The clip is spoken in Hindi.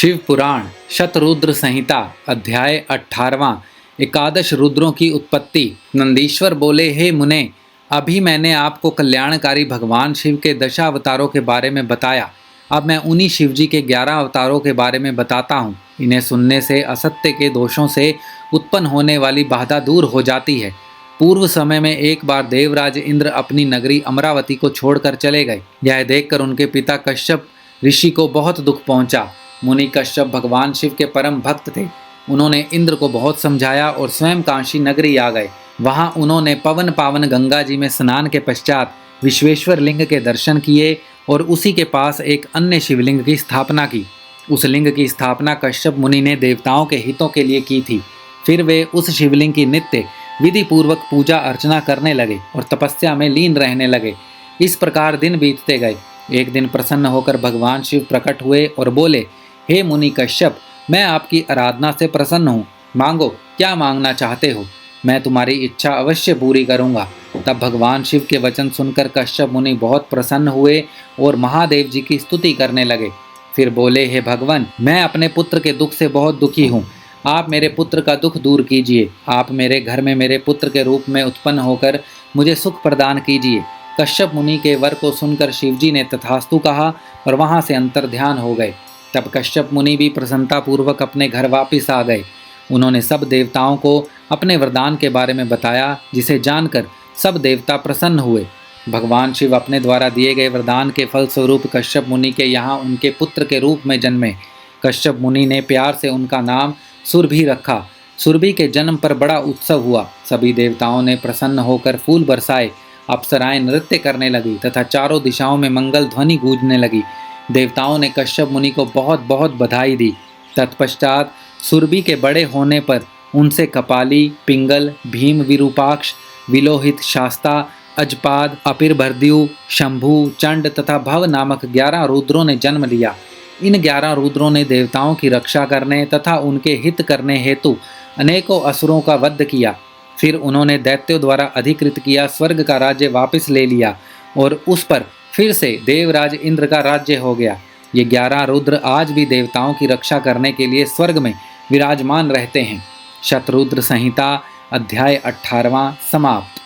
शिव पुराण शतरुद्र संहिता अध्याय 18वां एकादश रुद्रों की उत्पत्ति। नंदीश्वर बोले, हे मुने, अभी मैंने आपको कल्याणकारी भगवान शिव के दशावतारों के बारे में बताया। अब मैं उन्हीं शिव जी के 11 अवतारों के बारे में बताता हूँ। इन्हें सुनने से असत्य के दोषों से उत्पन्न होने वाली बाधा दूर हो जाती है। पूर्व समय में एक बार देवराज इंद्र अपनी नगरी अमरावती को छोड़कर चले गए। यह देखकर उनके पिता कश्यप ऋषि को बहुत दुख पहुंचा। मुनि कश्यप भगवान शिव के परम भक्त थे। उन्होंने इंद्र को बहुत समझाया और स्वयं काशी नगरी आ गए। वहां उन्होंने पवन पावन गंगा जी में स्नान के पश्चात विश्वेश्वर लिंग के दर्शन किए और उसी के पास एक अन्य शिवलिंग की स्थापना की। उस लिंग की स्थापना कश्यप मुनि ने देवताओं के हितों के लिए की थी। फिर वे उस शिवलिंग की नित्य विधि पूर्वक पूजा अर्चना करने लगे और तपस्या में लीन रहने लगे। इस प्रकार दिन बीतते गए। एक दिन प्रसन्न होकर भगवान शिव प्रकट हुए और बोले, हे मुनि कश्यप, मैं आपकी आराधना से प्रसन्न हूँ। मांगो, क्या मांगना चाहते हो, मैं तुम्हारी इच्छा अवश्य पूरी करूँगा। तब भगवान शिव के वचन सुनकर कश्यप मुनि बहुत प्रसन्न हुए और महादेव जी की स्तुति करने लगे। फिर बोले, हे भगवान, मैं अपने पुत्र के दुख से बहुत दुखी हूँ। आप मेरे पुत्र का दुख दूर कीजिए। आप मेरे घर में मेरे पुत्र के रूप में उत्पन्न होकर मुझे सुख प्रदान कीजिए। कश्यप मुनि के वर को सुनकर शिवजी ने तथास्तु कहा और वहाँ से अंतर्ध्यान हो गए। तब कश्यप मुनि भी प्रसन्नतापूर्वक अपने घर वापस आ गए। उन्होंने सब देवताओं को अपने वरदान के बारे में बताया, जिसे जानकर सब देवता प्रसन्न हुए। भगवान शिव अपने द्वारा दिए गए वरदान के फलस्वरूप कश्यप मुनि के यहाँ उनके पुत्र के रूप में जन्मे। कश्यप मुनि ने प्यार से उनका नाम सुरभि रखा। सुरभि के जन्म पर बड़ा उत्सव हुआ। सभी देवताओं ने प्रसन्न होकर फूल बरसाए। अप्सराएं नृत्य करने लगी तथा चारों दिशाओं में मंगल ध्वनि गूंजने लगी। देवताओं ने कश्यप मुनि को बहुत बहुत बधाई दी। तत्पश्चात सुरभि के बड़े होने पर उनसे कपाली, पिंगल, भीम विरूपाक्ष, विलोहित, शास्ता, अजपाद, अपिर्भर्द्यु, शंभु, चंड तथा भव नामक 11 रुद्रों ने जन्म लिया। इन 11 रुद्रों ने देवताओं की रक्षा करने तथा उनके हित करने हेतु अनेकों असुरों का वध किया। फिर उन्होंने दैत्यों द्वारा अधिकृत किया स्वर्ग का राज्य वापस ले लिया और उस पर फिर से देवराज इंद्र का राज्य हो गया। ये 11 रुद्र आज भी देवताओं की रक्षा करने के लिए स्वर्ग में विराजमान रहते हैं। शतरुद्र संहिता अध्याय 18वां समाप्त।